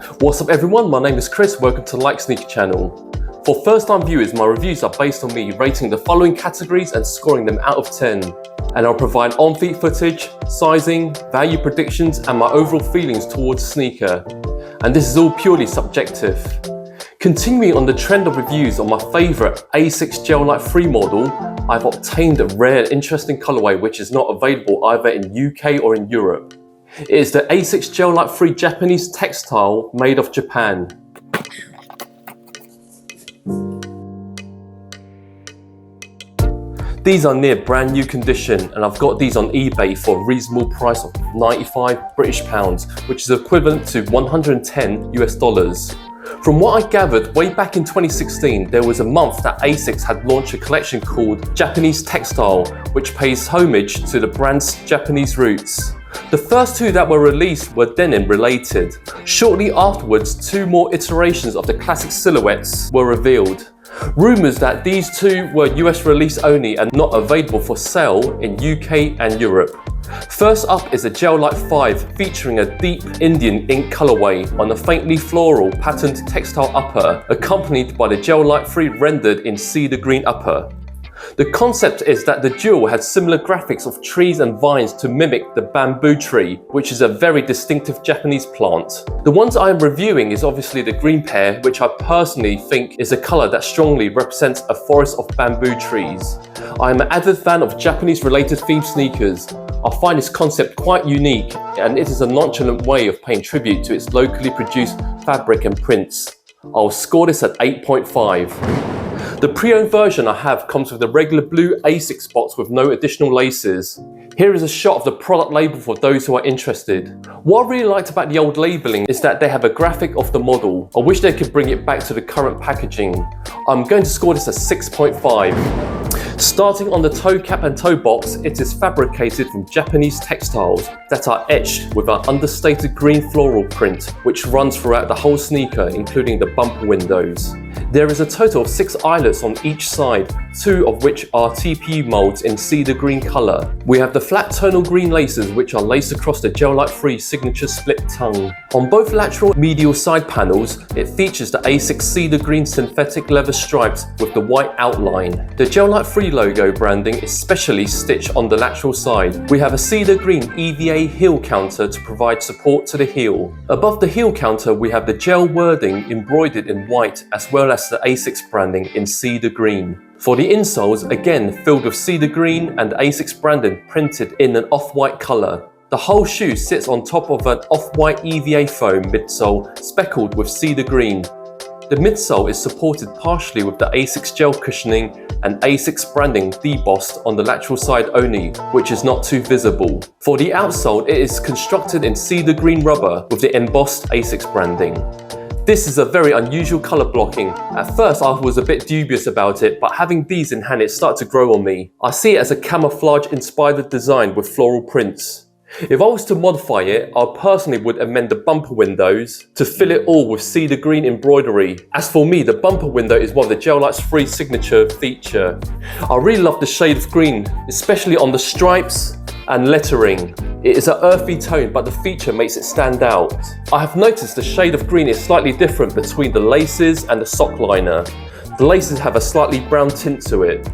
What's up everyone, my name is Chris, welcome to Like Sneaker channel. For first time viewers, my reviews are based on me rating the following categories and scoring them out of 10. And I'll provide on-feet footage, sizing, value predictions and my overall feelings towards the sneaker. And this is all purely subjective. Continuing on the trend of reviews on my favourite Asics Gel-Lyte III model, I've obtained a rare and interesting colourway which is not available either in UK or in Europe. It is the Asics Gel-Lyte III Japanese Textile made of Japan. These are near brand new condition and I've got these on eBay for a reasonable price of 95 British pounds, which is equivalent to 110 US dollars. From what I gathered, way back in 2016, there was a month that Asics had launched a collection called Japanese Textile, which pays homage to the brand's Japanese roots. The first two that were released were denim related. Shortly afterwards, two more iterations of the classic silhouettes were revealed. Rumours that these two were US release only and not available for sale in UK and Europe. First up is a Gel-Lyte 5 featuring a deep Indian ink colourway on a faintly floral patterned textile upper, accompanied by the Gel-Lyte 3 rendered in cedar green upper. The concept is that the jewel had similar graphics of trees and vines to mimic the bamboo tree, which is a very distinctive Japanese plant. The ones I am reviewing is obviously the green pair, which I personally think is a colour that strongly represents a forest of bamboo trees. I am an avid fan of Japanese related themed sneakers. I find this concept quite unique and it is a nonchalant way of paying tribute to its locally produced fabric and prints. I'll score this at 8.5. The pre-owned version I have comes with a regular blue Asics box with no additional laces. Here is a shot of the product label for those who are interested. What I really liked about the old labelling is that they have a graphic of the model. I wish they could bring it back to the current packaging. I'm going to score this at 6.5. Starting on the toe cap and toe box, it is fabricated from Japanese textiles that are etched with an understated green floral print which runs throughout the whole sneaker, including the bumper windows. There is a total of 6 eyelets on each side, 2 of which are TPU molds in cedar green colour. We have the flat tonal green laces which are laced across the Gel-Lyte III signature split tongue. On both lateral medial side panels, it features the Asics cedar green synthetic leather stripes with the white outline. The Gel-Lyte III logo branding is specially stitched on the lateral side. We have a cedar green EVA heel counter to provide support to the heel. Above the heel counter we have the gel wording embroidered in white as well as the Asics branding in cedar green. For the insoles, again filled with cedar green and Asics branding printed in an off-white colour. The whole shoe sits on top of an off-white EVA foam midsole speckled with cedar green. The midsole is supported partially with the Asics gel cushioning and Asics branding debossed on the lateral side only, which is not too visible. For the outsole, it is constructed in cedar green rubber with the embossed Asics branding. This is a very unusual colour blocking. At first I was a bit dubious about it, but having these in hand it started to grow on me. I see it as a camouflage inspired design with floral prints. If I was to modify it, I personally would amend the bumper windows to fill it all with cedar green embroidery. As for me, the bumper window is one of the Gel-Lyte's free signature feature. I really love the shade of green, especially on the stripes and lettering. It is an earthy tone, but the feature makes it stand out. I have noticed the shade of green is slightly different between the laces and the sock liner. The laces have a slightly brown tint to it.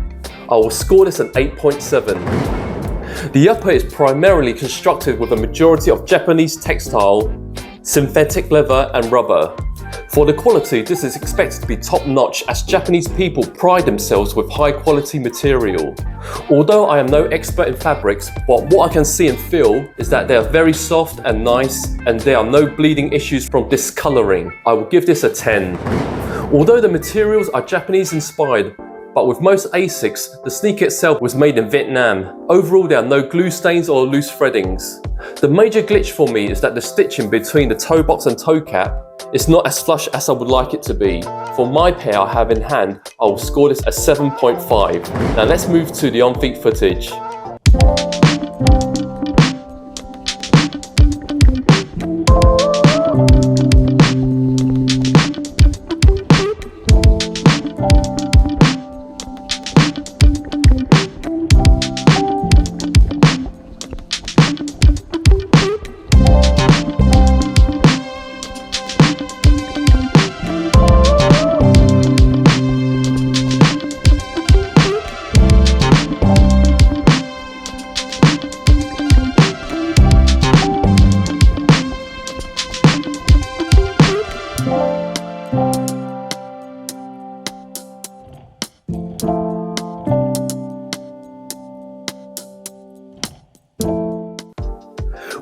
I will score this at 8.7. The upper is primarily constructed with a majority of Japanese textile, synthetic leather and rubber. For the quality, this is expected to be top-notch as Japanese people pride themselves with high-quality material. Although I am no expert in fabrics, but what I can see and feel is that they are very soft and nice and there are no bleeding issues from discolouring. I will give this a 10. Although the materials are Japanese inspired, but with most Asics, the sneaker itself was made in Vietnam. Overall, there are no glue stains or loose threadings. The major glitch for me is that the stitching between the toe box and toe cap is not as flush as I would like it to be. For my pair I have in hand, I will score this at 7.5. Now let's move to the on-feet footage.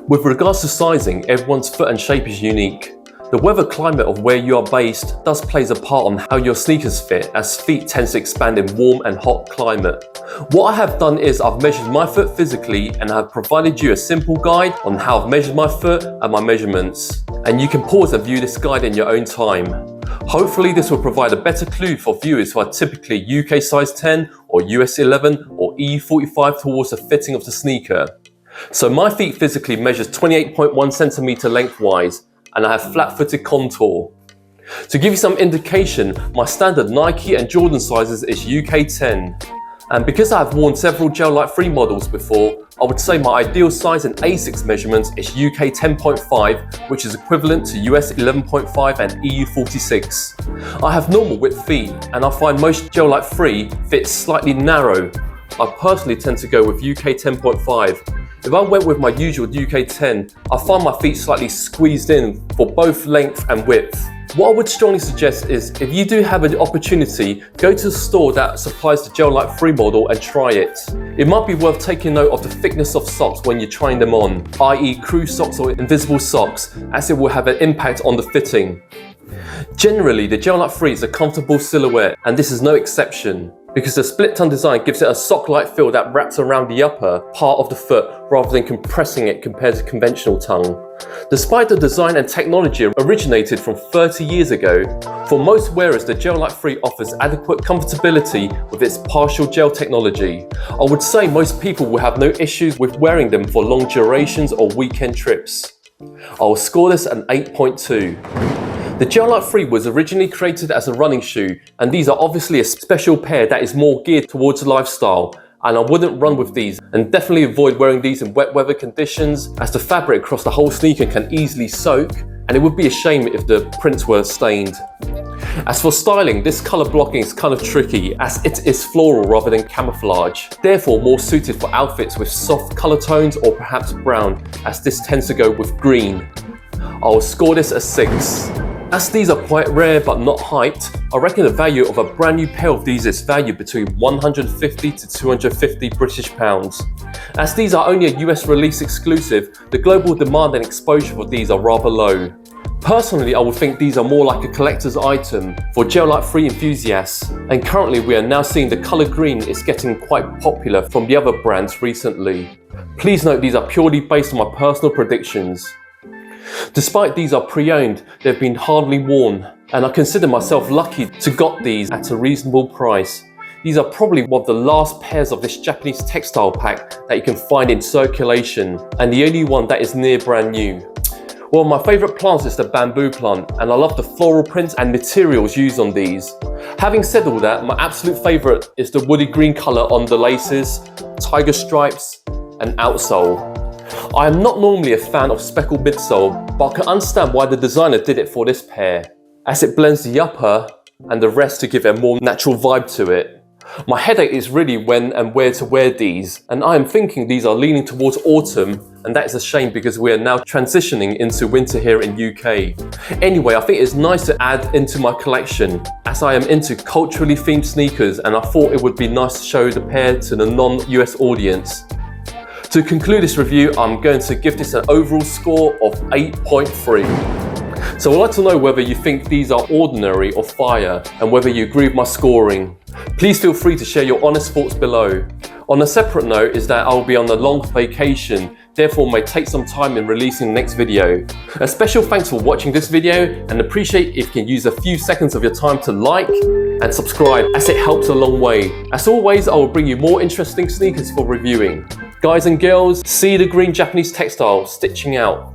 With regards to sizing, everyone's foot and shape is unique. The weather climate of where you are based does plays a part on how your sneakers fit, as feet tends to expand in warm and hot climate. What I have done is I've measured my foot physically and I have provided you a simple guide on how I've measured my foot and my measurements. And you can pause and view this guide in your own time. Hopefully this will provide a better clue for viewers who are typically UK size 10 or US 11 or EU45 towards the fitting of the sneaker. So my feet physically measures 28.1 centimeter lengthwise, and I have flat-footed contour. To give you some indication, my standard Nike and Jordan sizes is UK 10. And because I have worn several Gel-Lyte 3 models before, I would say my ideal size in Asics measurements is UK 10.5, which is equivalent to US 11.5 and EU 46. I have normal width feet, and I find most Gel-Lyte 3 fit slightly narrow. I personally tend to go with UK 10.5. If I went with my usual UK 10, I find my feet slightly squeezed in for both length and width. What I would strongly suggest is, if you do have an opportunity, go to a store that supplies the Gel-Lyte 3 model and try it. It might be worth taking note of the thickness of socks when you're trying them on, i.e. crew socks or invisible socks, as it will have an impact on the fitting. Generally, the Gel-Lyte 3 is a comfortable silhouette, and this is no exception, because the split tongue design gives it a sock-like feel that wraps around the upper part of the foot rather than compressing it compared to conventional tongue. Despite the design and technology originated from 30 years ago, for most wearers the Gel-Lyte 3 offers adequate comfortability with its partial gel technology. I would say most people will have no issues with wearing them for long durations or weekend trips. I will score this an 8.2. The Gel-Lyte 3 was originally created as a running shoe, and these are obviously a special pair that is more geared towards lifestyle, and I wouldn't run with these, and definitely avoid wearing these in wet weather conditions, as the fabric across the whole sneaker can easily soak, and it would be a shame if the prints were stained. As for styling, this colour blocking is kind of tricky, as it is floral rather than camouflage, therefore more suited for outfits with soft colour tones or perhaps brown, as this tends to go with green. I will score this a 6. As these are quite rare but not hyped, I reckon the value of a brand new pair of these is valued between 150 to 250 British pounds. As these are only a US release exclusive, the global demand and exposure for these are rather low. Personally, I would think these are more like a collector's item for Gel-Lyte 3 enthusiasts, and currently we are now seeing the colour green is getting quite popular from the other brands recently. Please note these are purely based on my personal predictions. Despite these are pre-owned, they've been hardly worn, and I consider myself lucky to got these at a reasonable price. These are probably one of the last pairs of this Japanese textile pack that you can find in circulation, and the only one that is near brand new. Well, my favourite plant is the bamboo plant, and I love the floral prints and materials used on these. Having said all that, my absolute favourite is the woody green colour on the laces, tiger stripes and outsole. I am not normally a fan of speckled midsole, but I can understand why the designer did it for this pair, as it blends the upper and the rest to give a more natural vibe to it. My headache is really when and where to wear these, and I am thinking these are leaning towards autumn, and that is a shame because we are now transitioning into winter here in UK. Anyway, I think it's nice to add into my collection, as I am into culturally themed sneakers, and I thought it would be nice to show the pair to the non-US audience. To conclude this review, I'm going to give this an overall score of 8.3. So I'd like to know whether you think these are ordinary or fire, and whether you agree with my scoring. Please feel free to share your honest thoughts below. On a separate note is that I will be on a long vacation, therefore may take some time in releasing the next video. A special thanks for watching this video, and appreciate if you can use a few seconds of your time to like and subscribe, as it helps a long way. As always, I will bring you more interesting sneakers for reviewing. Guys and girls, Cedar Green Japanese Textile, stitching out.